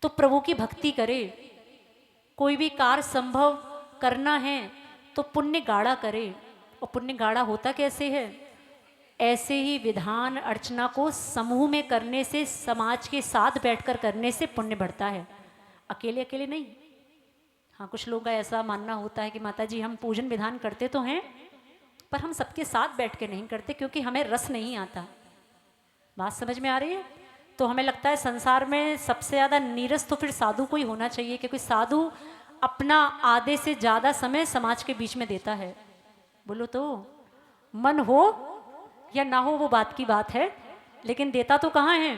तो प्रभु की भक्ति करे। कोई भी कार्य संभव करना है तो पुण्य गाढ़ा करे। और पुण्य गाढ़ा होता कैसे है? ऐसे ही विधान अर्चना को समूह में करने से, समाज के साथ बैठकर करने से पुण्य बढ़ता है, अकेले अकेले नहीं। हाँ, कुछ लोगों का ऐसा मानना होता है कि माता जी हम पूजन विधान करते तो हैं पर हम सबके साथ बैठ के नहीं करते क्योंकि हमें रस नहीं आता। बात समझ में आ रही है? तो हमें लगता है संसार में सबसे ज़्यादा नीरस तो फिर साधु को ही होना चाहिए, क्योंकि साधु अपना आधे से ज़्यादा समय समाज के बीच में देता है। बोलो तो, मन हो या ना हो वो बात की बात है, लेकिन देता तो कहाँ है?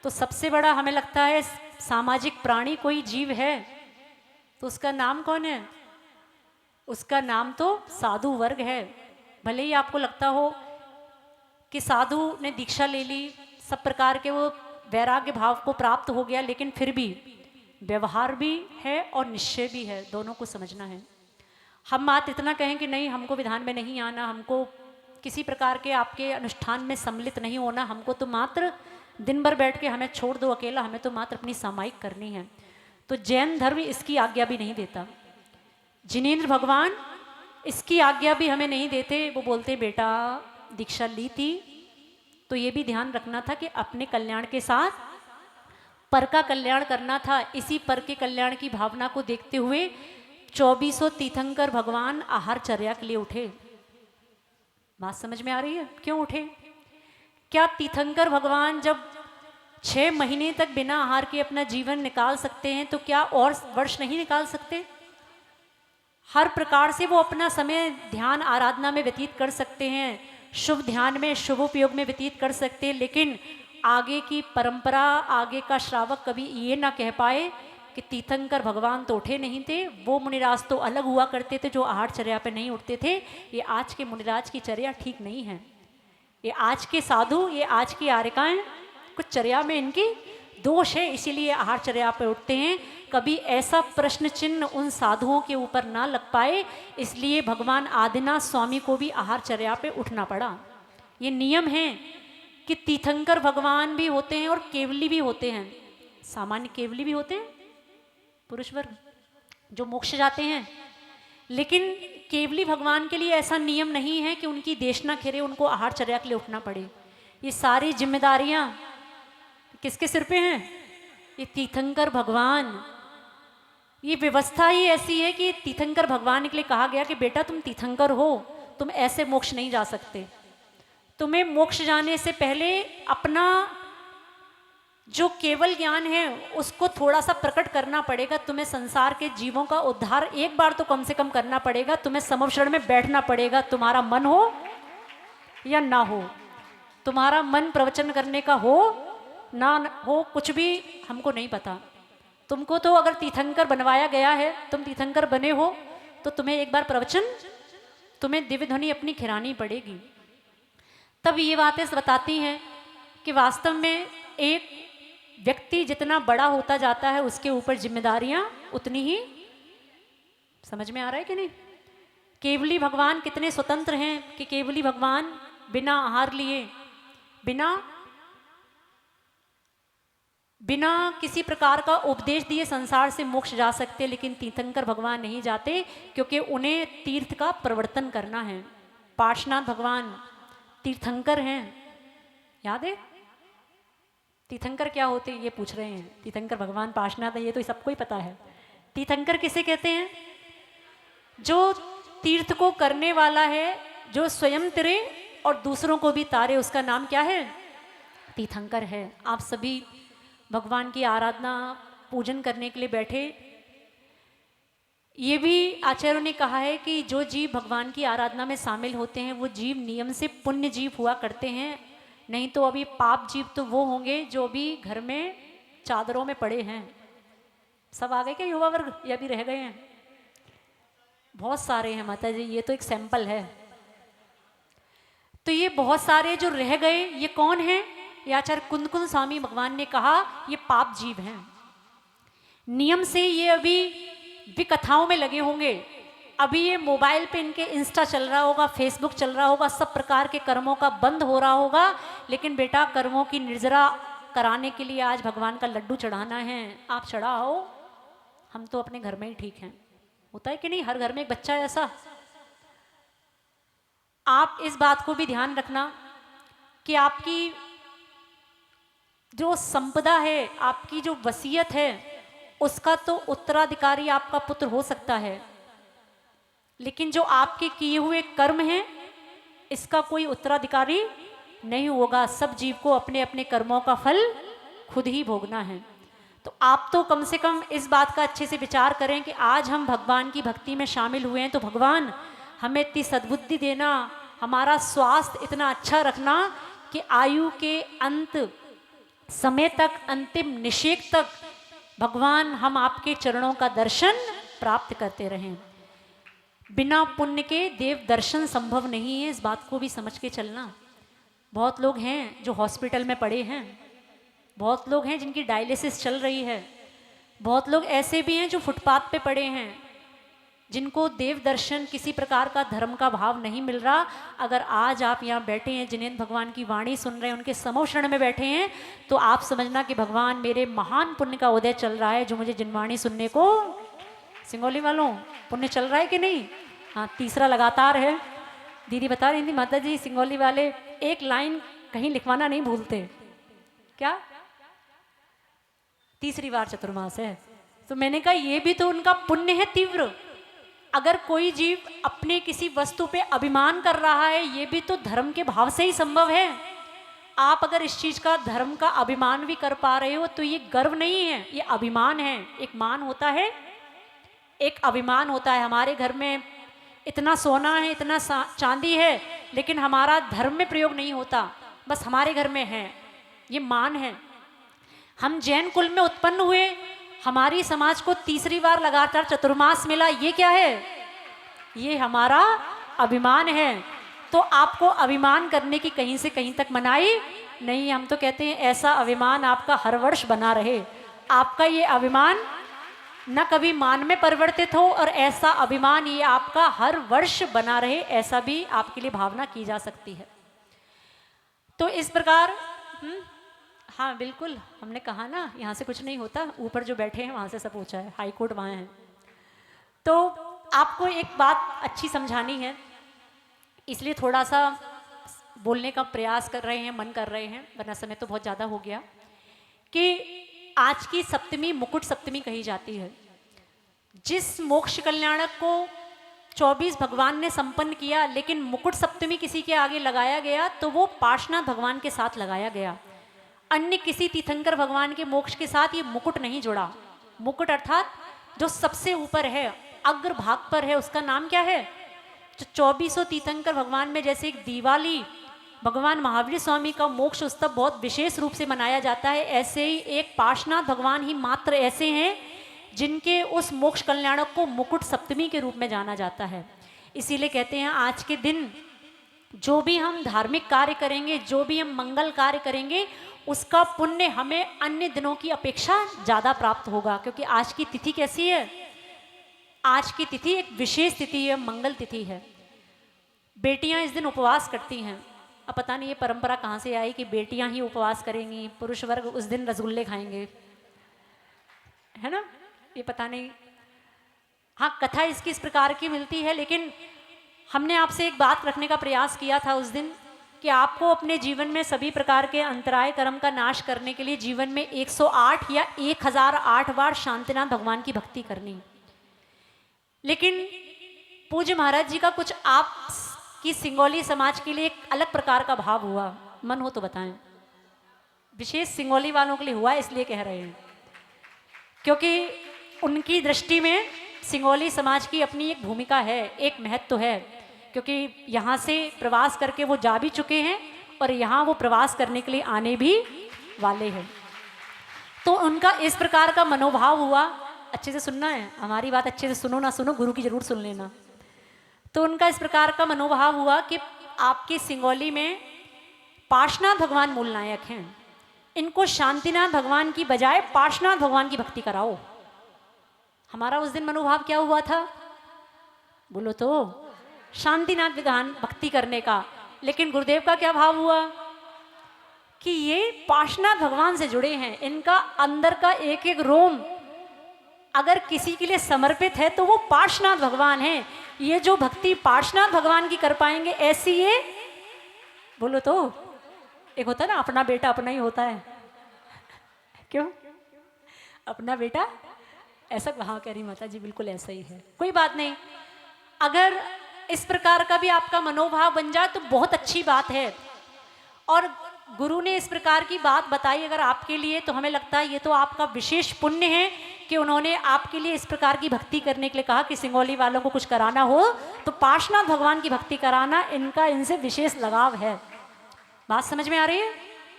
तो सबसे बड़ा हमें लगता है सामाजिक प्राणी कोई जीव है तो उसका नाम कौन है? उसका नाम तो साधु वर्ग है। भले ही आपको लगता हो कि साधु ने दीक्षा ले ली, सब प्रकार के वो वैराग्य भाव को प्राप्त हो गया, लेकिन फिर भी व्यवहार भी है और निश्चय भी है, दोनों को समझना है। हम बात इतना कहें कि नहीं हमको विधान में नहीं आना, हमको किसी प्रकार के आपके अनुष्ठान में सम्मिलित नहीं होना, हमको तो मात्र दिन भर बैठ के हमें छोड़ दो अकेला, हमें तो मात्र अपनी सामायिक करनी है, तो जैन धर्म इसकी आज्ञा भी नहीं देता। जिनेंद्र भगवान इसकी आज्ञा भी हमें नहीं देते। वो बोलते बेटा दीक्षा ली थी तो ये भी ध्यान रखना था कि अपने कल्याण के साथ पर का कल्याण करना था। इसी पर के कल्याण की भावना को देखते हुए 2400 तीर्थंकर भगवान आहारचर्या के लिए उठे। बात समझ में आ रही है? क्यों उठे? क्या तीर्थंकर भगवान जब 6 महीने तक बिना आहार के अपना जीवन निकाल सकते हैं तो क्या और वर्ष नहीं निकाल सकते? हर प्रकार से वो अपना समय ध्यान आराधना में व्यतीत कर सकते हैं, शुभ ध्यान में, शुभ उपयोग में व्यतीत कर सकते हैं, लेकिन आगे की परंपरा, आगे का श्रावक कभी ये ना कह पाए कि तीर्थंकर भगवान तो उठे नहीं थे, वो मुनिराज तो अलग हुआ करते थे जो आहारचर्या पे नहीं उठते थे। ये आज के मुनिराज की चर्या ठीक नहीं है। ये आज के साधु, ये आज की आर्यकाएं, कुछ चर्या में इनकी दोष है, इसीलिए आहारचर्या पे उठते हैं। कभी ऐसा प्रश्न चिन्ह उन साधुओं के ऊपर ना लग पाए, इसलिए भगवान आदिनाथ स्वामी को भी आहारचर्या पे उठना पड़ा। ये नियम है कि तीर्थंकर भगवान भी होते हैं और केवली भी होते हैं। सामान्य केवली भी होते हैं पुरुष वर्ग जो मोक्ष जाते हैं, लेकिन केवली भगवान के लिए ऐसा नियम नहीं है कि उनकी देशना खेरे उनको आहारचर्या के लिए उठना पड़े। ये सारी जिम्मेदारियां किसके सिर पे हैं? ये तीर्थंकर भगवान। ये व्यवस्था ही ऐसी है कि तीर्थंकर भगवान के लिए कहा गया कि बेटा तुम तीर्थंकर हो, तुम ऐसे मोक्ष नहीं जा सकते। तुम्हें मोक्ष जाने से पहले अपना जो केवल ज्ञान है उसको थोड़ा सा प्रकट करना पड़ेगा। तुम्हें संसार के जीवों का उद्धार एक बार तो कम से कम करना पड़ेगा। तुम्हें समवशरण में बैठना पड़ेगा, तुम्हारा मन हो या ना हो। तुम्हारा मन प्रवचन करने का हो ना हो, कुछ भी हमको नहीं पता। तुमको तो अगर तीर्थंकर बनवाया गया है, तुम तीर्थंकर बने हो, तो तुम्हें एक बार प्रवचन, तुम्हें दिव्य ध्वनि अपनी खिरानी पड़ेगी। तब ये बातें बताती हैं कि वास्तव में एक व्यक्ति जितना बड़ा होता जाता है उसके ऊपर जिम्मेदारियां उतनी ही। समझ में आ रहा है कि नहीं? केवली भगवान कितने स्वतंत्र हैं कि केवली भगवान बिना आहार लिए, बिना किसी प्रकार का उपदेश दिए संसार से मोक्ष जा सकते, लेकिन तीर्थंकर भगवान नहीं जाते क्योंकि उन्हें तीर्थ का प्रवर्तन करना है। पार्श्वनाथ भगवान तीर्थंकर हैं, याद है? तीर्थंकर क्या होते ये पूछ रहे हैं। तीर्थंकर भगवान पार्श्वनाथ है, ये तो सबको ही पता है। तीर्थंकर किसे कहते हैं? जो तीर्थ को करने वाला है, जो स्वयं तरे और दूसरों को भी तारे, उसका नाम क्या है? तीर्थंकर है। आप सभी भगवान की आराधना पूजन करने के लिए बैठे। ये भी आचार्यों ने कहा है कि जो जीव भगवान की आराधना में शामिल होते हैं वो जीव नियम से पुण्य जीव हुआ करते हैं, नहीं तो अभी पाप जीव तो वो होंगे जो भी घर में चादरों में पड़े हैं। सब आ गए क्या युवा वर्ग, या भी रह गए हैं? बहुत सारे हैं माता जी, ये तो एक सैंपल है। तो ये बहुत सारे जो रह गए ये कौन है? ये आचार्य कुंदकुंद स्वामी भगवान ने कहा ये पाप जीव हैं। नियम से ये अभी भी कथाओं में लगे होंगे, अभी ये मोबाइल पे इनके इंस्टा चल रहा होगा, फेसबुक चल रहा होगा, सब प्रकार के कर्मों का बंद हो रहा होगा, लेकिन बेटा कर्मों की निर्जरा कराने के लिए आज भगवान का लड्डू चढ़ाना है, आप चढ़ाओ, हम तो अपने घर में ही ठीक हैं। होता है कि नहीं, हर घर में एक बच्चा है ऐसा। आप इस बात को भी ध्यान रखना कि आपकी जो संपदा है, आपकी जो वसीयत है, उसका तो उत्तराधिकारी आपका पुत्र हो सकता है, लेकिन जो आपके किए हुए कर्म हैं इसका कोई उत्तराधिकारी नहीं होगा। सब जीव को अपने अपने कर्मों का फल खुद ही भोगना है। तो आप तो कम से कम इस बात का अच्छे से विचार करें कि आज हम भगवान की भक्ति में शामिल हुए हैं, तो भगवान हमें इतनी सद्बुद्धि देना, हमारा स्वास्थ्य इतना अच्छा रखना कि आयु के अंत समय तक, अंतिम निषेक तक भगवान हम आपके चरणों का दर्शन प्राप्त करते रहें। बिना पुण्य के देव दर्शन संभव नहीं है, इस बात को भी समझ के चलना। बहुत लोग हैं जो हॉस्पिटल में पड़े हैं, बहुत लोग हैं जिनकी डायलिसिस चल रही है, बहुत लोग ऐसे भी हैं जो फुटपाथ पे पड़े हैं, जिनको देव दर्शन किसी प्रकार का धर्म का भाव नहीं मिल रहा। अगर आज आप यहाँ बैठे हैं, जिनेंद्र भगवान की वाणी सुन रहे हैं, उनके समोषण में बैठे हैं, तो आप समझना कि भगवान मेरे महान पुण्य का उदय चल रहा है, जो मुझे जिनवाणी सुनने को। सिंगोली वालों, पुण्य चल रहा है कि नहीं? हाँ, तीसरा लगातार है। दीदी बता रही थी, माता जी सिंगोली वाले एक लाइन कहीं लिखवाना नहीं भूलते। क्या? तीसरी बार चतुर्मास है। तो मैंने कहा ये भी तो उनका पुण्य है तीव्र। अगर कोई जीव अपने किसी वस्तु पे अभिमान कर रहा है, ये भी तो धर्म के भाव से ही संभव है। आप अगर इस चीज का, धर्म का अभिमान भी कर पा रहे हो, तो ये गर्व नहीं है, ये अभिमान है। एक मान होता है, एक अभिमान होता है। हमारे घर में इतना सोना है, इतना चांदी है, लेकिन हमारा धर्म में प्रयोग नहीं होता, बस हमारे घर में है, ये मान है। हम जैन कुल में उत्पन्न हुए, हमारी समाज को तीसरी बार लगातार चतुर्मास मिला, ये क्या है? ये हमारा अभिमान है। तो आपको अभिमान करने की कहीं से कहीं तक मनाही नहीं। हम तो कहते हैं ऐसा अभिमान आपका हर वर्ष बना रहे, आपका ये अभिमान न कभी मान में परिवर्तित हो, और ऐसा अभिमान ये आपका हर वर्ष बना रहे, ऐसा भी आपके लिए भावना की जा सकती है। तो इस प्रकार हाँ बिल्कुल, हमने कहा ना यहाँ से कुछ नहीं होता, ऊपर जो बैठे हैं वहाँ से सब पूछा है, हाई कोर्ट वहाँ है। तो आपको एक बात अच्छी समझानी है, इसलिए थोड़ा सा बोलने का प्रयास कर रहे हैं, मन कर रहे हैं, वरना समय तो बहुत ज़्यादा हो गया। कि आज की सप्तमी मुकुट सप्तमी कही जाती है। जिस मोक्ष कल्याणक को 24 भगवान ने संपन्न किया, लेकिन मुकुट सप्तमी किसी के आगे लगाया गया तो वो पार्श्वनाथ भगवान के साथ लगाया गया। अन्य किसी तीर्थंकर भगवान के मोक्ष के साथ ये मुकुट नहीं जुड़ा। मुकुट अर्थात जो सबसे ऊपर है, अग्र भाग पर है, उसका नाम क्या है? जो 2400 तीर्थंकर भगवान में जैसे एक दिवाली भगवान महावीर स्वामी का मोक्ष उत्सव बहुत विशेष रूप से मनाया जाता है, ऐसे ही एक पार्श्वनाथ भगवान ही मात्र ऐसे हैं जिनके उस मोक्ष कल्याणक को मुकुट सप्तमी के रूप में जाना जाता है। इसीलिए कहते हैं आज के दिन जो भी हम धार्मिक कार्य करेंगे, जो भी हम मंगल कार्य करेंगे, उसका पुण्य हमें अन्य दिनों की अपेक्षा ज़्यादा प्राप्त होगा। क्योंकि आज की तिथि कैसी है? आज की तिथि एक विशेष तिथि है, मंगल तिथि है। बेटियां इस दिन उपवास करती हैं। अब पता नहीं ये परंपरा कहाँ से आई कि बेटियां ही उपवास करेंगी, पुरुष वर्ग उस दिन रसगुल्ले खाएंगे, है ना? ये पता नहीं। हाँ, कथा इसकी इस प्रकार की मिलती है, लेकिन हमने आपसे एक बात रखने का प्रयास किया था उस दिन कि आपको अपने जीवन में सभी प्रकार के अंतराय कर्म का नाश करने के लिए जीवन में 108 या 1008 बार शांतिनाथ भगवान की भक्ति करनी। लेकिन पूज्य महाराज जी का कुछ आप की सिंगोली समाज के लिए एक अलग प्रकार का भाव हुआ, मन हो तो बताएं। विशेष सिंगोली वालों के लिए हुआ, इसलिए कह रहे हैं क्योंकि उनकी दृष्टि में सिंगोली समाज की अपनी एक भूमिका है, एक महत्व है। क्योंकि यहाँ से प्रवास करके वो जा भी चुके हैं और यहाँ वो प्रवास करने के लिए आने भी वाले हैं। तो उनका इस प्रकार का मनोभाव हुआ। अच्छे से सुनना है, हमारी बात अच्छे से सुनो, ना सुनो गुरु की जरूर सुन लेना। तो उनका इस प्रकार का मनोभाव हुआ कि आपकी सिंगोली में पार्श्वनाथ भगवान मूल नायक हैं, इनको शांतिनाथ भगवान की बजाय पार्श्वनाथ भगवान की भक्ति कराओ। हमारा उस दिन मनोभाव क्या हुआ था? बोलो तो, शांतिनाथ भगवान भक्ति करने का। लेकिन गुरुदेव का क्या भाव हुआ कि ये पार्श्वनाथ भगवान से जुड़े हैं, इनका अंदर का एक एक रोम अगर किसी के लिए समर्पित है तो वो पार्श्वनाथ भगवान है। ये जो भक्ति पार्श्वनाथ भगवान की कर पाएंगे, ऐसी ये बोलो तो एक होता है ना, अपना बेटा अपना ही होता है। क्यों अपना बेटा ऐसा, हाँ कह रही माता जी, बिल्कुल ऐसा ही है। कोई बात नहीं, अगर इस प्रकार का भी आपका मनोभाव बन जाए तो बहुत अच्छी बात है। और गुरु ने इस प्रकार की बात बताई अगर आपके लिए, तो हमें लगता है ये तो आपका विशेष पुण्य है कि उन्होंने आपके लिए इस प्रकार की भक्ति करने के लिए कहा कि सिंगोली वालों को कुछ कराना हो तो पार्श्वनाथ भगवान की भक्ति कराना, इनका इनसे विशेष लगाव है। बात समझ में आ रही है?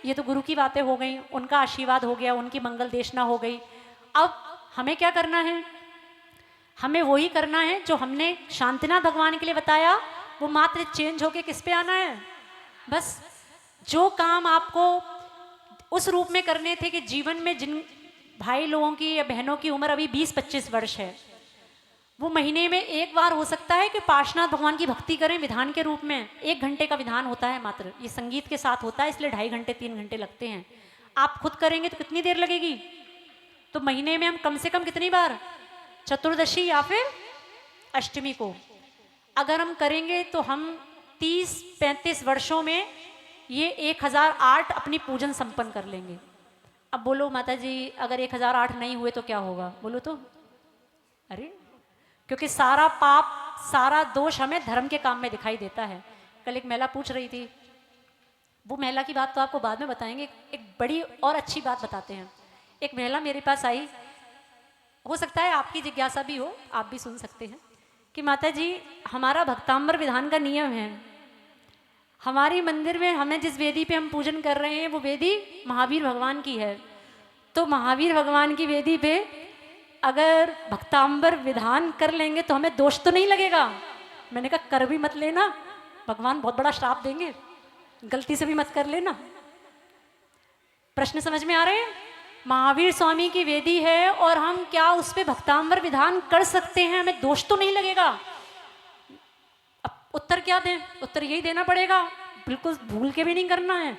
ये तो गुरु की बातें हो गई, उनका आशीर्वाद हो गया, उनकी मंगल देशना हो गई। अब हमें क्या करना है? हमें वही करना है जो हमने शांतिनाथ भगवान के लिए बताया, वो मात्र चेंज होके किस पे आना है। बस जो काम आपको उस रूप में करने थे कि जीवन में जिन भाई लोगों की या बहनों की उम्र अभी 20-25 वर्ष है, वो महीने में एक बार हो सकता है कि पार्श्वनाथ भगवान की भक्ति करें विधान के रूप में। 1 घंटे का विधान होता है मात्र, ये संगीत के साथ होता है, इसलिए 2.5 घंटे 3 घंटे लगते हैं। आप खुद करेंगे तो कितनी देर लगेगी? तो महीने में हम कम से कम कितनी बार, चतुर्दशी या फिर अष्टमी को अगर हम करेंगे तो हम 30-35 वर्षों में ये 1008 अपनी पूजन संपन्न कर लेंगे। अब बोलो माता जी अगर 1008 नहीं हुए तो क्या होगा? बोलो तो। अरे क्योंकि सारा पाप सारा दोष हमें धर्म के काम में दिखाई देता है। कल एक महिला पूछ रही थी, वो महिला की बात तो आपको बाद में बताएंगे, एक बड़ी और अच्छी बात बताते हैं। एक महिला मेरे पास आई, हो सकता है आपकी जिज्ञासा भी हो, आप भी सुन सकते हैं कि माता जी हमारा भक्तांबर विधान का नियम है, हमारी मंदिर में हमें जिस वेदी पे हम पूजन कर रहे हैं वो वेदी महावीर भगवान की है, तो महावीर भगवान की वेदी पे अगर भक्तांबर विधान कर लेंगे तो हमें दोष तो नहीं लगेगा? मैंने कहा कर भी मत लेना, भगवान बहुत बड़ा श्राप देंगे, गलती से भी मत कर लेना। प्रश्न समझ में आ रहे हैं? महावीर स्वामी की वेदी है और हम क्या उस पर भक्तांबर विधान कर सकते हैं, हमें दोष तो नहीं लगेगा? अब उत्तर क्या दें? उत्तर यही देना पड़ेगा, बिल्कुल भूल के भी नहीं करना है,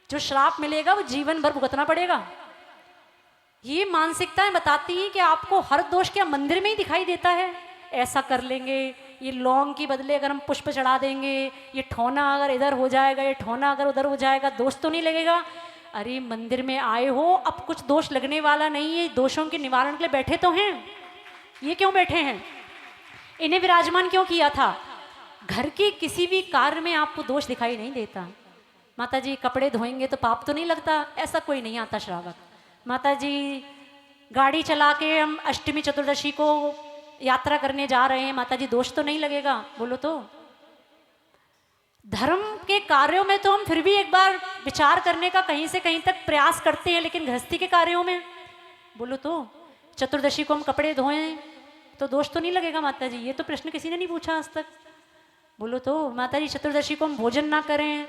जो श्राप मिलेगा वो जीवन भर भुगतना पड़ेगा। ये मानसिकताएं बताती हैं कि आपको हर दोष क्या मंदिर में ही दिखाई देता है। ऐसा कर लेंगे, ये लौंग की बदले अगर हम पुष्प चढ़ा देंगे, ये ठोना अगर इधर हो जाएगा, ये ठोना अगर उधर हो जाएगा, दोष तो नहीं लगेगा? अरे मंदिर में आए हो, अब कुछ दोष लगने वाला नहीं है, दोषों के निवारण के लिए बैठे तो हैं। ये क्यों बैठे हैं? इन्हें विराजमान क्यों किया था? घर के किसी भी कार्य में आपको दोष दिखाई नहीं देता। माता जी कपड़े धोएंगे तो पाप तो नहीं लगता? ऐसा कोई नहीं आता श्रावक। माता जी गाड़ी चला के हम अष्टमी चतुर्दशी को यात्रा करने जा रहे हैं, माता जी दोष तो नहीं लगेगा? बोलो तो। धर्म के कार्यों में तो हम फिर भी एक बार विचार करने का कहीं से कहीं तक प्रयास करते हैं, लेकिन गृहस्थी के कार्यों में बोलो तो चतुर्दशी को हम कपड़े धोएं तो दोष तो नहीं लगेगा माता जी? ये तो प्रश्न किसी ने नहीं पूछा आज तक। बोलो तो माता जी चतुर्दशी को हम भोजन ना करें,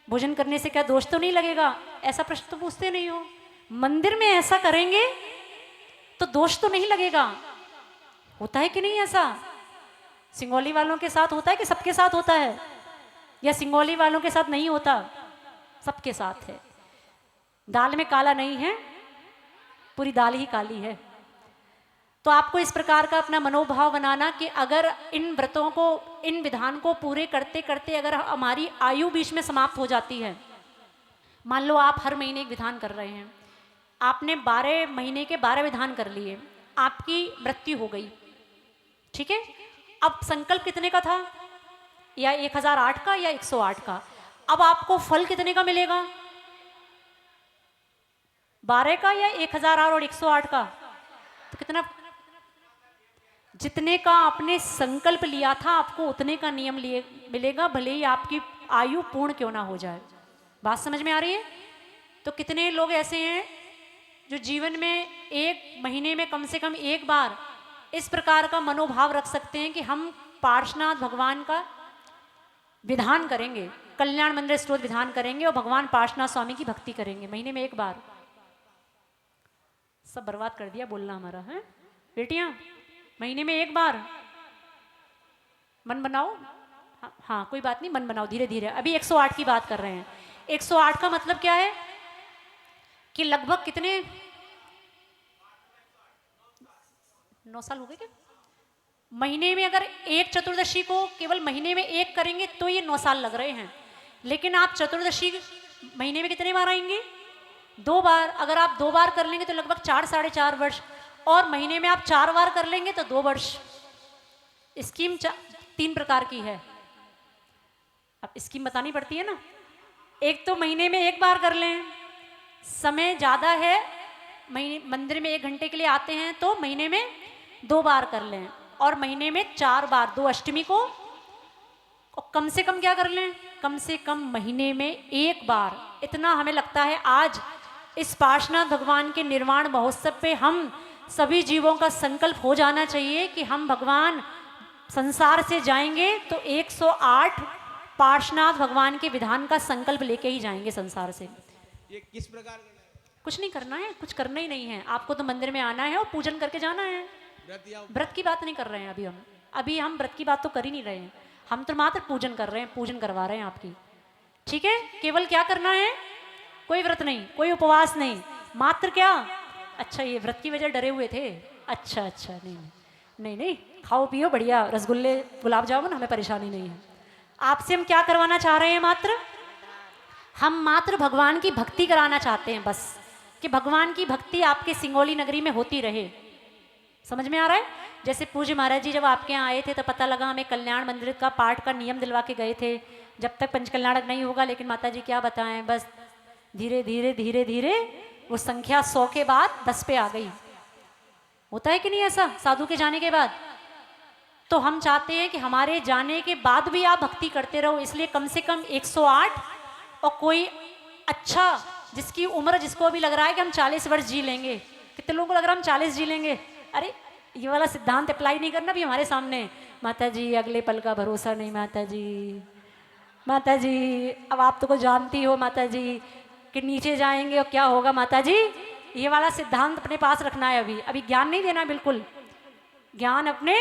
भोजन करने से क्या दोष तो नहीं लगेगा? ऐसा प्रश्न तो पूछते नहीं हो। मंदिर में ऐसा करेंगे तो दोष तो नहीं लगेगा? होता है कि नहीं ऐसा? सिंगोली वालों के साथ होता है कि सबके साथ होता है? या सिंगोली वालों के साथ नहीं होता? सबके साथ है। दाल में काला नहीं है, पूरी दाल ही काली है। तो आपको इस प्रकार का अपना मनोभाव बनाना कि अगर इन व्रतों को, इन विधान को पूरे करते करते अगर हमारी आयु बीच में समाप्त हो जाती है, मान लो आप हर महीने एक विधान कर रहे हैं, आपने 12 महीने के 12 विधान कर लिए, आपकी मृत्यु हो गई, ठीक है? अब संकल्प कितने का था? या 1008 का या 108 का? अब आपको फल कितने का मिलेगा? 12 का या 1008 और 108 का? तो कितना? जितने का आपने संकल्प लिया था आपको उतने का नियम लिए मिलेगा, भले ही आपकी आयु पूर्ण क्यों ना हो जाए। बात समझ में आ रही है? तो कितने लोग ऐसे हैं जो जीवन में 1 महीने में कम से कम एक बार इस प्रकार का मनोभाव रख सकते हैं कि हम पार्श्वनाथ भगवान का विधान करेंगे, कल्याण मंदिर स्तोत्र विधान करेंगे और भगवान पार्श्वनाथ स्वामी की भक्ति करेंगे महीने में एक बार। सब बर्बाद कर दिया बोलना हमारा है बेटियां। महीने में एक बार मन बनाओ। हाँ कोई बात नहीं, मन बनाओ धीरे धीरे। अभी 108 की बात कर रहे हैं। 108 का मतलब क्या है कि लगभग कितने 9 साल हो गए क्या? महीने में अगर एक चतुर्दशी को केवल महीने में एक करेंगे तो ये 9 साल लग रहे हैं, लेकिन आप चतुर्दशी महीने में कितने बार आएंगे? 2 बार। अगर आप 2 बार कर लेंगे तो लगभग 4 साढ़े 4 वर्ष, और महीने में आप 4 बार कर लेंगे तो 2 वर्ष। स्कीम 3 प्रकार की है, अब स्कीम बतानी पड़ती है ना। एक तो महीने में एक बार कर लें, समय ज़्यादा है, महीने मंदिर में 1 घंटे के लिए आते हैं तो महीने में 2 बार कर लें, और महीने में 4 बार 2 अष्टमी को, और कम से कम क्या कर लें, कम से कम महीने में 1 बार। इतना हमें लगता है आज इस पार्श्वनाथ भगवान के निर्वाण महोत्सव पे हम सभी जीवों का संकल्प हो जाना चाहिए कि हम भगवान संसार से जाएंगे तो 108 पार्श्वनाथ भगवान के विधान का संकल्प लेके ही जाएंगे संसार से। ये किस प्रकार करना है? कुछ नहीं करना है, कुछ करना ही नहीं है, आपको तो मंदिर में आना है और पूजन करके जाना है। व्रत की बात नहीं कर रहे हैं अभी हम व्रत की बात तो कर ही नहीं रहे हैं, हम तो मात्र पूजन कर रहे हैं, पूजन करवा रहे हैं आपकी। ठीक है, केवल क्या करना है, कोई व्रत नहीं, कोई उपवास नहीं, मात्र क्या, अच्छा ये व्रत की वजह डरे हुए थे, अच्छा अच्छा, नहीं नहीं नहीं, खाओ पियो बढ़िया रसगुल्ले गुलाब जामुन, हमें परेशानी नहीं है। आपसे हम क्या करवाना चाह रहे हैं, हम मात्र भगवान की भक्ति कराना चाहते हैं बस, कि भगवान की भक्ति आपके सिंगोली नगरी में होती रहे। समझ में आ रहा है? जैसे पूज्य महाराज जी जब आपके यहाँ आए थे तो पता लगा, हमें कल्याण मंदिर का पाठ का नियम दिलवा के गए थे, जब तक पंचकल्याणक नहीं होगा, लेकिन माता जी क्या बताएं, बस धीरे धीरे धीरे धीरे वो संख्या 100 के बाद 10 पे आ गई। होता है कि नहीं ऐसा साधु के जाने के बाद? तो हम चाहते हैं कि हमारे जाने के बाद भी आप भक्ति करते रहो, इसलिए कम से कम 108, और कोई अच्छा जिसकी उम्र, जिसको अभी लग रहा है कि हम 40 वर्ष जी लेंगे, कितने लोगों को लग रहा है हम 40 जी लेंगे, अरे ये वाला सिद्धांत अप्लाई नहीं करना भी हमारे सामने। माता जी अगले पल का भरोसा नहीं, माता जी, माता जी अब आप तो को जानती हो माता जी कि नीचे जाएंगे और क्या होगा, माता जी ये वाला सिद्धांत अपने पास रखना है, अभी ज्ञान नहीं देना, बिल्कुल ज्ञान अपने।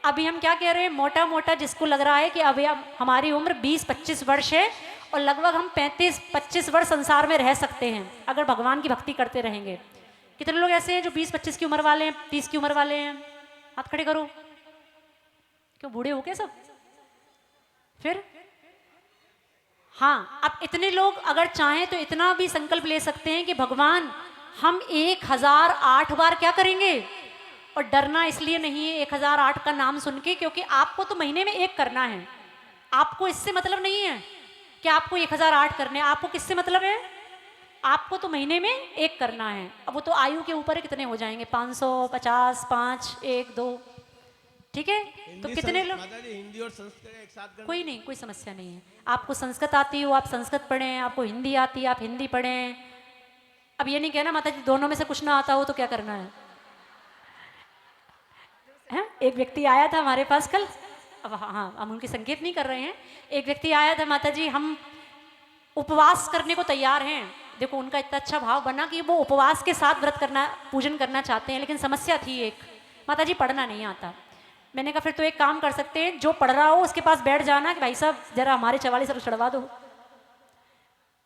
अभी हम क्या कह रहे हैं, मोटा मोटा जिसको लग रहा है कि अभी अब हमारी उम्र 20-25 वर्ष है और लगभग हम 35-25 वर्ष संसार में रह सकते हैं अगर भगवान की भक्ति करते रहेंगे। कितने लोग ऐसे हैं जो 20-25 की उम्र वाले हैं, 30 की उम्र वाले हैं? हाथ खड़े करो। क्यों बूढ़े हो गए सब? फिर हाँ, अब इतने लोग अगर चाहें तो इतना भी संकल्प ले सकते हैं कि भगवान हम 1008 बार क्या करेंगे, और डरना इसलिए नहीं है 1008 का नाम सुन के, क्योंकि आपको तो महीने में एक करना है, आपको इससे मतलब नहीं है कि आपको 1008 करने, आपको किससे मतलब है, आपको तो महीने में एक करना है। अब वो तो आयु के ऊपर कितने हो जाएंगे, 550, 5, 1, 2, ठीक है। तो कितने लोग, हिंदी और संस्कृत एक साथ करना? कोई नहीं, कोई समस्या नहीं है। आपको संस्कृत आती हो आप संस्कृत पढ़ें, आपको हिंदी आती है आप हिंदी पढ़ें। अब ये नहीं कहना माता जी दोनों में से कुछ ना आता हो तो क्या करना है? एक व्यक्ति आया था हमारे पास कल, अब हाँ हम उनके संकेत नहीं कर रहे हैं, एक व्यक्ति आया था, माता जी हम उपवास करने को तैयार हैं। देखो उनका इतना अच्छा भाव बना कि वो उपवास के साथ व्रत करना, पूजन करना चाहते हैं, लेकिन समस्या थी एक, माता जी पढ़ना नहीं आता। मैंने कहा फिर तो एक काम कर सकते हैं, जो पढ़ रहा हो उसके पास बैठ जाना कि भाई साहब जरा हमारे 44 अर्घ चढ़वा दो।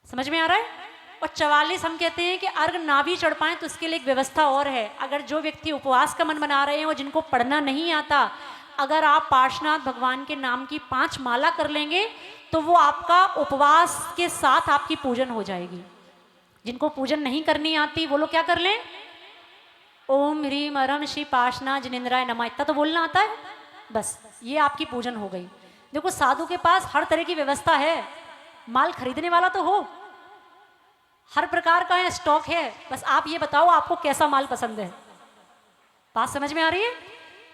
समझ में आ रहा है? और 44 हम कहते हैं कि अर्घ ना भी चढ़ पाए तो उसके लिए एक व्यवस्था और है। अगर जो व्यक्ति उपवास का मन बना रहे हैं और जिनको पढ़ना नहीं आता, अगर आप पार्श्वनाथ भगवान के नाम की 5 माला कर लेंगे तो वो आपका उपवास के साथ आपकी पूजन हो जाएगी। जिनको पूजन नहीं करनी आती वो लोग क्या कर लें, ओम ह्रीम अरम श्री पार्श्वनाथ जिनेन्द्राय नमः, इतना तो बोलना आता है, बस ये आपकी पूजन हो गई। देखो साधु के पास हर तरह की व्यवस्था है, माल खरीदने वाला तो हो, हर प्रकार का है, स्टॉक है, बस आप ये बताओ आपको कैसा माल पसंद है। बात समझ में आ रही है?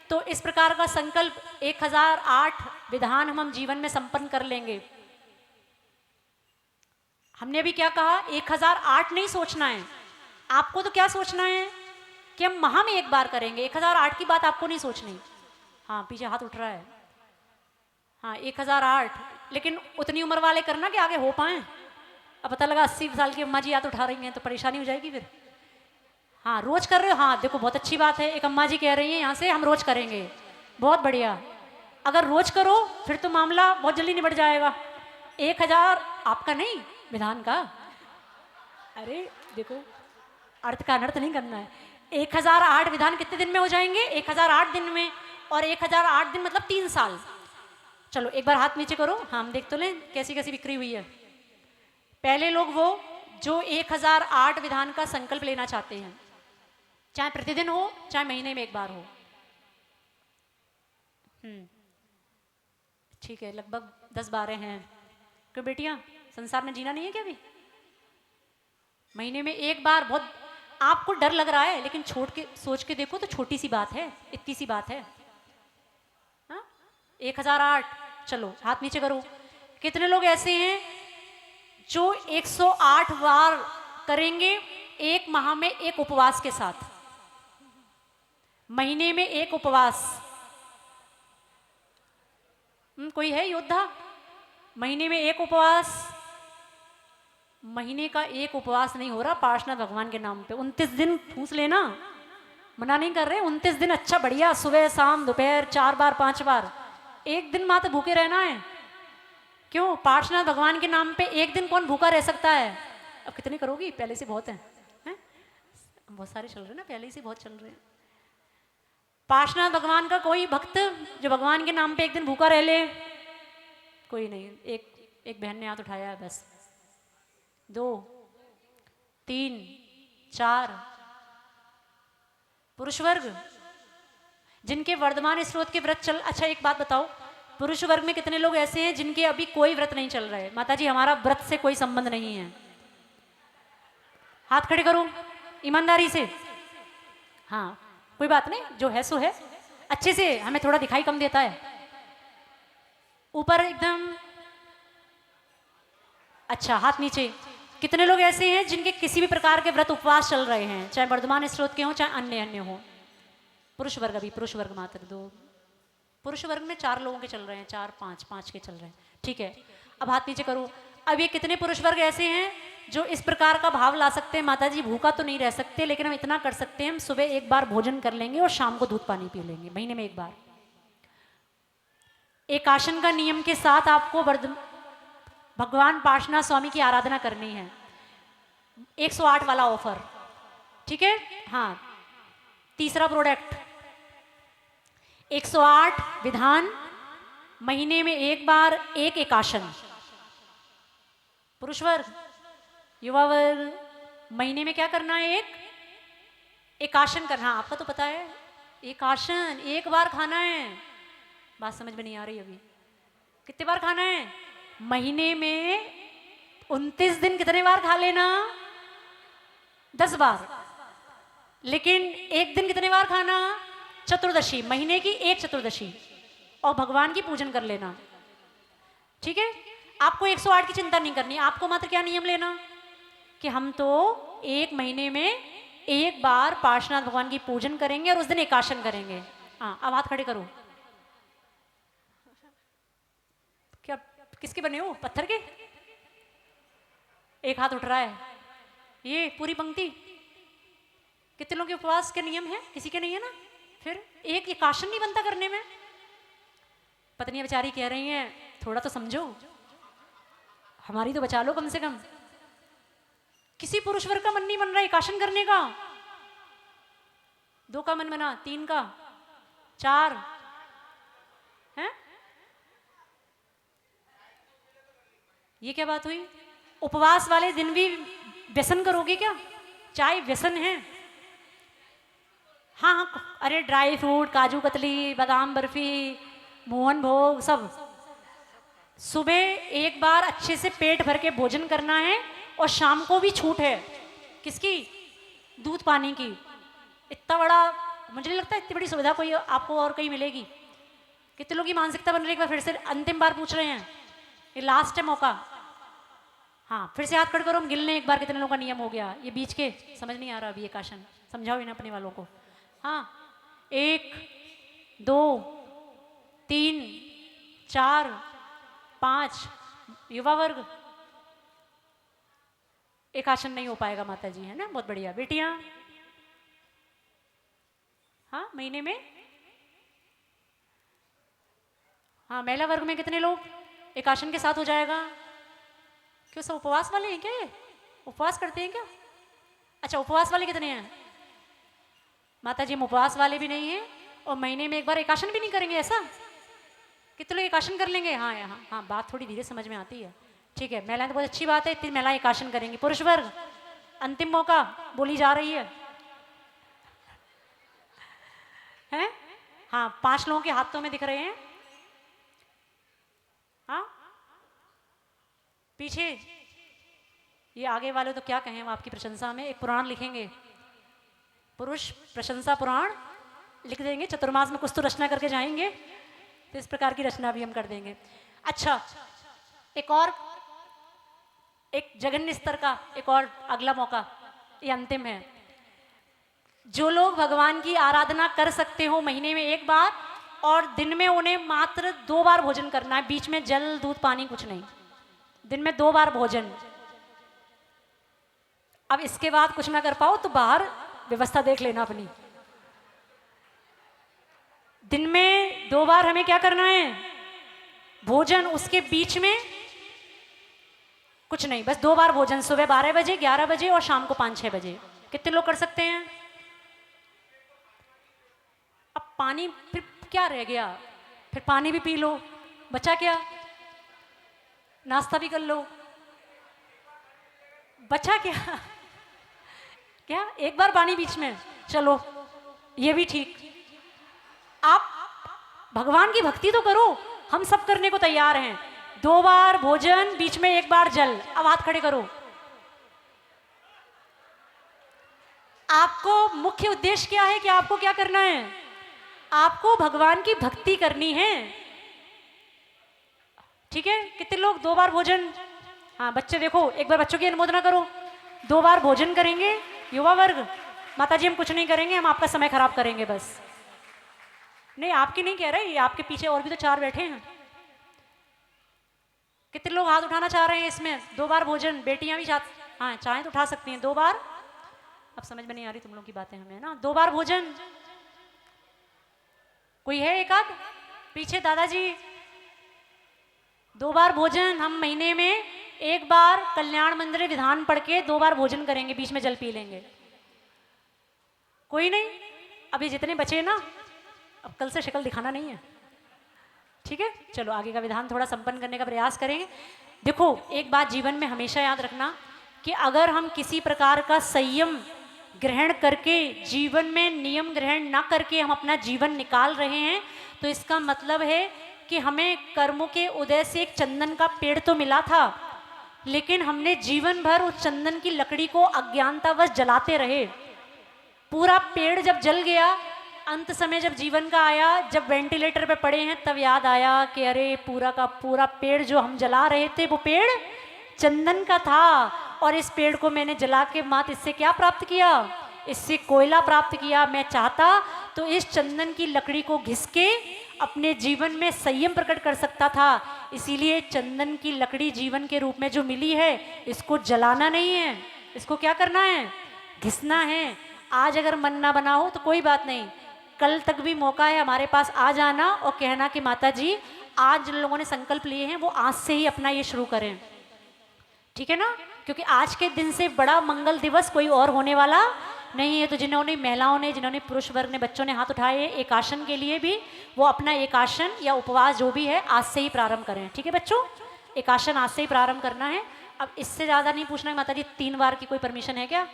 तो इस प्रकार का संकल्प 1008 विधान हम जीवन में संपन्न कर लेंगे। हमने अभी क्या कहा, 1008 नहीं सोचना है आपको, तो क्या सोचना है कि हम माह में एक बार करेंगे, 1008 की बात आपको नहीं सोचनी। हाँ पीछे हाथ उठ रहा है, हाँ 1008, लेकिन उतनी उम्र वाले करना कि आगे हो पाए। अब पता लगा 80 साल की अम्मा जी हाथ उठा रही हैं तो परेशानी हो जाएगी फिर। हाँ रोज कर रहे हो, हाँ देखो बहुत अच्छी बात है, एक अम्मा जी कह रही हैं यहाँ से हम रोज करेंगे, बहुत बढ़िया। अगर रोज करो फिर तो मामला बहुत जल्दी निबट जाएगा। 1000 आपका नहीं, विधान का। अरे देखो, अर्थ का अनर्थ नहीं करना है। 1008 विधान कितने दिन में हो जाएंगे? 1008 दिन में। और 1008 दिन मतलब 3 साल। चलो एक बार हाथ नीचे करो, हम देख तो लें कैसी कैसी बिक्री हुई है। पहले लोग वो जो 1008 विधान का संकल्प लेना चाहते हैं, चाहे प्रतिदिन हो चाहे महीने में एक बार हो। ठीक है, लगभग 10-12 हैं। क्यों बेटियां, संसार में जीना नहीं है क्या अभी? महीने में एक बार, बहुत आपको डर लग रहा है, लेकिन छोड़ के सोच के देखो तो छोटी सी बात है, इतनी सी बात है। हाँ, 1008। चलो हाथ नीचे करो। कितने लोग ऐसे हैं जो 108 बार करेंगे एक माह में, एक उपवास के साथ? महीने में एक उपवास। कोई है योद्धा? महीने में एक उपवास। महीने का एक उपवास नहीं हो रहा पार्श्वनाथ भगवान के नाम पे। 29 दिन ठूस लेना, मना नहीं कर रहे। 29 दिन अच्छा बढ़िया, सुबह शाम दोपहर 4 बार 5 बार। एक दिन मात्र भूखे रहना है। क्यों? पार्श्वनाथ भगवान के नाम पे एक दिन कौन भूखा रह सकता है? अब कितने करोगी? पहले से बहुत हैं? बहुत सारे चल रहे ना, पहले से बहुत चल रहे हैं। पार्श्वनाथ भगवान का कोई भक्त जो भगवान के नाम पे एक दिन भूखा रह ले? कोई नहीं। एक बहन ने हाथ उठाया है बस। 2 3 4 पुरुष वर्ग जिनके वर्धमान स्रोत के व्रत चल। अच्छा एक बात बताओ, पुरुष वर्ग में कितने लोग ऐसे हैं जिनके अभी कोई व्रत नहीं चल रहा है? माता जी हमारा व्रत से कोई संबंध नहीं है। हाथ खड़े करो ईमानदारी से। हाँ कोई बात नहीं, जो है सो है। अच्छे से, हमें थोड़ा दिखाई कम देता है। ऊपर एकदम। अच्छा हाथ नीचे। कितने लोग ऐसे हैं जिनके किसी भी प्रकार के व्रत उपवास चल रहे हैं, चाहे वर्धमान स्रोत के हों चाहे अन्य अन्य हो? पुरुष वर्ग, अभी पुरुष वर्ग मात्र 2। पुरुष वर्ग में 4 लोगों के चल रहे हैं, 4 5 के चल रहे हैं। ठीक है, अब हाथ नीचे करो। अब ये कितने पुरुष वर्ग ऐसे हैं जो इस प्रकार का भाव ला सकते हैं, माता जी भूखा तो नहीं रह सकते, लेकिन हम इतना कर सकते हैं, हम सुबह एक बार भोजन कर लेंगे और शाम को दूध पानी पी लेंगे, महीने में एक बार। एकाशन का नियम के साथ आपको भगवान पार्श्वनाथ स्वामी की आराधना करनी है। 108 वाला ऑफर, ठीक है? हाँ, तीसरा प्रोडक्ट 108 विधान, महीने में एक बार एक एकाशन। पुरुष वर्ग, युवा वर्ग, महीने में क्या करना है? एक एकाशन करना। आपका तो पता है, एकाशन एक बार खाना है। बात समझ में नहीं आ रही अभी? कितने बार खाना है? महीने में 29 दिन कितने बार खा लेना? 10 बार। लेकिन एक दिन कितने बार खाना? चतुर्दशी, महीने की एक चतुर्दशी, और भगवान की पूजन कर लेना। ठीक है, आपको 108 की चिंता नहीं करनी। आपको मात्र क्या नियम लेना कि हम तो एक महीने में एक बार पार्श्वनाथ भगवान की पूजन करेंगे और उस दिन एकाशन करेंगे। हाँ, अब हाथ खड़े करो। क्या किसके बने हो? पत्थर के? एक हाथ उठ रहा है। ये पूरी पंक्ति कितने लोगों के उपवास के नियम है? किसी के नहीं है ना? फिर एक एकाशन नहीं बनता करने में। पत्नी बेचारी कह रही हैं थोड़ा तो समझो, हमारी तो बचा लो कम से कम। किसी पुरुष वर्ग का मन नहीं बन रहा एकाशन करने का। 2 का मन बना, 3 का, 4 है। ये क्या बात हुई? उपवास वाले दिन भी व्यसन करोगे क्या? चाय व्यसन है? हाँ हाँ, अरे ड्राई फ्रूट, काजू कतली, बादाम बर्फी, मोहन भोग सब। सुबह एक बार अच्छे से पेट भर के भोजन करना है, और शाम को भी छूट है। किसकी? दूध पानी की। इतना बड़ा, मुझे नहीं लगता इतनी बड़ी सुविधा कोई आपको और कहीं मिलेगी। कितने लोगों की मानसिकता बन रही है? एक बार फिर से अंतिम बार पूछ रहे हैं, ये लास्ट है मौका। हाँ, फिर से हाथ खड़े करो, हम गिन लें एक बार कितने लोगों का नियम हो गया। ये बीच के समझ नहीं आ रहा अभी एकाशन, समझाओ इन अपने वालों को। हाँ, 1 2 3 4 5 युवा वर्ग, एकाशन नहीं हो पाएगा माता जी, है ना? बहुत बढ़िया बेटियां। हाँ, महीने में। हाँ, महिला वर्ग में कितने लोग एकाशन के साथ हो जाएगा? क्यों क्यों सब उपवास वाले हैं क्या ये? उपवास करते हैं क्या? अच्छा, उपवास वाले कितने हैं? माता जी हम उपवास वाले भी नहीं हैं और महीने में एक बार एकाशन भी नहीं करेंगे ऐसा? कितने लोग एकाशन कर लेंगे? हाँ हाँ हाँ, बात थोड़ी धीरे समझ में आती है। ठीक है, महिलाएं तो बहुत अच्छी बात है, इतनी महिलाएं एकाशन करेंगी। पुरुष वर्ग अंतिम मौका बोली जा रही है हैं? हाँ, 5 लोगों के हाथों में दिख रहे हैं। हाँ, पीछे ये आगे वाले तो क्या कहें, वो आपकी प्रशंसा में एक पुराण लिखेंगे, पुरुष प्रशंसा पुराण लिख देंगे। चतुर्मास में कुछ तो रचना करके जाएंगे, तो इस प्रकार की रचना भी हम कर देंगे। अच्छा, एक जघन्य स्तर का एक और अगला मौका, ये अंतिम है। जो लोग भगवान की आराधना कर सकते हो महीने में एक बार, और दिन में उन्हें मात्र 2 बार भोजन करना है, बीच में जल दूध पानी कुछ नहीं, दिन में 2 बार भोजन। अब इसके बाद कुछ ना कर पाओ तो बाहर व्यवस्था देख लेना अपनी। दिन में 2 बार हमें क्या करना है? भोजन। उसके बीच में कुछ नहीं, बस 2 बार भोजन, सुबह 12 बजे, 11 बजे और शाम को 5-6 बजे। कितने लोग कर सकते हैं? अब पानी फिर क्या रह गया? फिर पानी भी पी लो, बचा क्या? नाश्ता भी कर लो, बचा क्या? क्या एक बार पानी बीच में? चलो ये भी ठीक। आप भगवान की भक्ति तो करो, हम सब करने को तैयार हैं। 2 बार भोजन, बीच में 1 बार जल। अब हाथ खड़े करो। आपको मुख्य उद्देश्य क्या है कि आपको क्या करना है? आपको भगवान की भक्ति करनी है। ठीक है, कितने लोग 2 बार भोजन? हाँ बच्चे देखो, एक बार बच्चों की अनुमोदना करो। 2 बार भोजन करेंगे युवा वर्ग। माताजी हम कुछ नहीं करेंगे, हम आपका समय खराब करेंगे बस। नहीं, आपकी नहीं कह रहे, आपके पीछे और भी तो 4 बैठे हैं। कितने लोग हाथ उठाना चाह रहे हैं इसमें? 2 बार भोजन। बेटियां भी हाँ चाहें तो उठा सकती हैं। 2 बार, अब समझ में नहीं आ रही तुम लोग की बातें हमें ना। 2 बार भोजन। कोई है एक आध पीछे? दादाजी 2 बार भोजन। हम महीने में 1 बार कल्याण मंदिर विधान पढ़ के 2 बार भोजन करेंगे, बीच में जल पी लेंगे। कोई नहीं? अभी जितने बचे ना, अब कल से शक्ल दिखाना नहीं है, ठीक है? चलो आगे का विधान थोड़ा संपन्न करने का प्रयास करेंगे। देखो, एक बात जीवन में हमेशा याद रखना कि अगर हम किसी प्रकार का संयम ग्रहण करके, जीवन में नियम ग्रहण ना करके हम अपना जीवन निकाल रहे हैं, तो इसका मतलब है कि हमें कर्मों के उदय से एक चंदन का पेड़ तो मिला था, लेकिन हमने जीवन भर उस चंदन की लकड़ी को अज्ञानतावश जलाते रहे। पूरा पेड़ जब जल गया, अंत समय जब जीवन का आया, जब वेंटिलेटर पे पड़े हैं, तब याद आया कि अरे पूरा का पूरा पेड़ जो हम जला रहे थे वो पेड़ चंदन का था, और इस पेड़ को मैंने जला के मात इससे क्या प्राप्त किया? इससे कोयला प्राप्त किया। मैं चाहता तो इस चंदन की लकड़ी को घिस के अपने जीवन में संयम प्रकट कर सकता था। इसीलिए चंदन की लकड़ी जीवन के रूप में जो मिली है, इसको जलाना नहीं है, इसको क्या करना है? घिसना है। आज अगर मन ना बना हो तो कोई बात नहीं, कल तक भी मौका है हमारे पास। आ जाना और कहना कि माता जी आज जिन लोगों ने संकल्प लिए हैं वो आज से ही अपना ये शुरू करें, ठीक है ना? क्योंकि आज के दिन से बड़ा मंगल दिवस कोई और होने वाला नहीं है। तो जिन्होंने महिलाओं ने, जिन्होंने पुरुष वर्ग ने, बच्चों ने हाथ उठाए एक आसन के लिए भी, वो अपना एक आसन या उपवास जो भी है आज से ही प्रारंभ करें, ठीक है बच्चों? एक आसन आज से ही प्रारंभ करना है। अब इससे ज़्यादा नहीं पूछना है माता जी 3 बार की कोई परमिशन है क्या?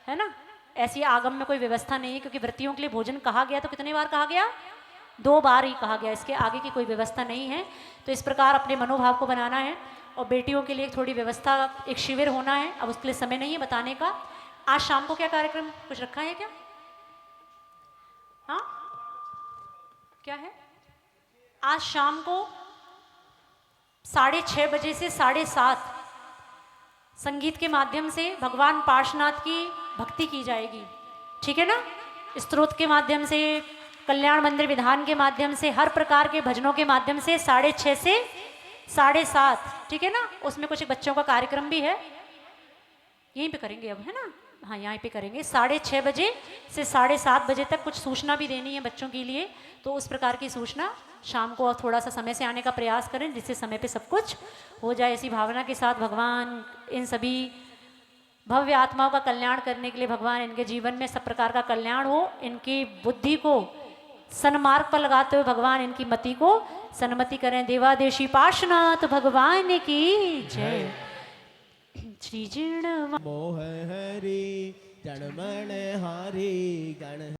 है ना? ऐसी आगम में कोई व्यवस्था नहीं है, क्योंकि व्रतियों के लिए भोजन कहा गया तो कितने बार कहा गया? 2 बार ही कहा गया, इसके आगे की कोई व्यवस्था नहीं है। तो इस प्रकार अपने मनोभाव को बनाना है। और बेटियों के लिए थोड़ी व्यवस्था, एक शिविर होना है, अब उसके लिए समय नहीं है बताने का। आज शाम को क्या कार्यक्रम कुछ रखा है क्या? हाँ क्या है? आज शाम को 6:30 बजे से 7:30 संगीत के माध्यम से भगवान पार्श्वनाथ की भक्ति की जाएगी, ठीक है ना? स्तोत्र के माध्यम से, कल्याण मंदिर विधान के माध्यम से, हर प्रकार के भजनों के माध्यम से 6:30 से 7:30, ठीक है ना? उसमें कुछ बच्चों का कार्यक्रम भी है, यहीं पे करेंगे अब, है ना? हाँ यहाँ पे करेंगे 6:30 बजे से 7:30 बजे तक कुछ सूचना भी देनी है बच्चों के लिए, तो उस प्रकार की सूचना शाम को थोड़ा सा समय से आने का प्रयास करें जिससे समय पे सब कुछ हो जाए। ऐसी भावना के साथ भगवान इन सभी भव्य आत्माओं का कल्याण करने के लिए, भगवान इनके जीवन में सब प्रकार का कल्याण हो, इनकी बुद्धि को सन्मार्ग पर लगाते हुए भगवान इनकी मति को सन्मति करें। देवादेशी पार्श्वनाथ भगवान की जय। श्री जीर्ण मोह हरि जन मन हारी गण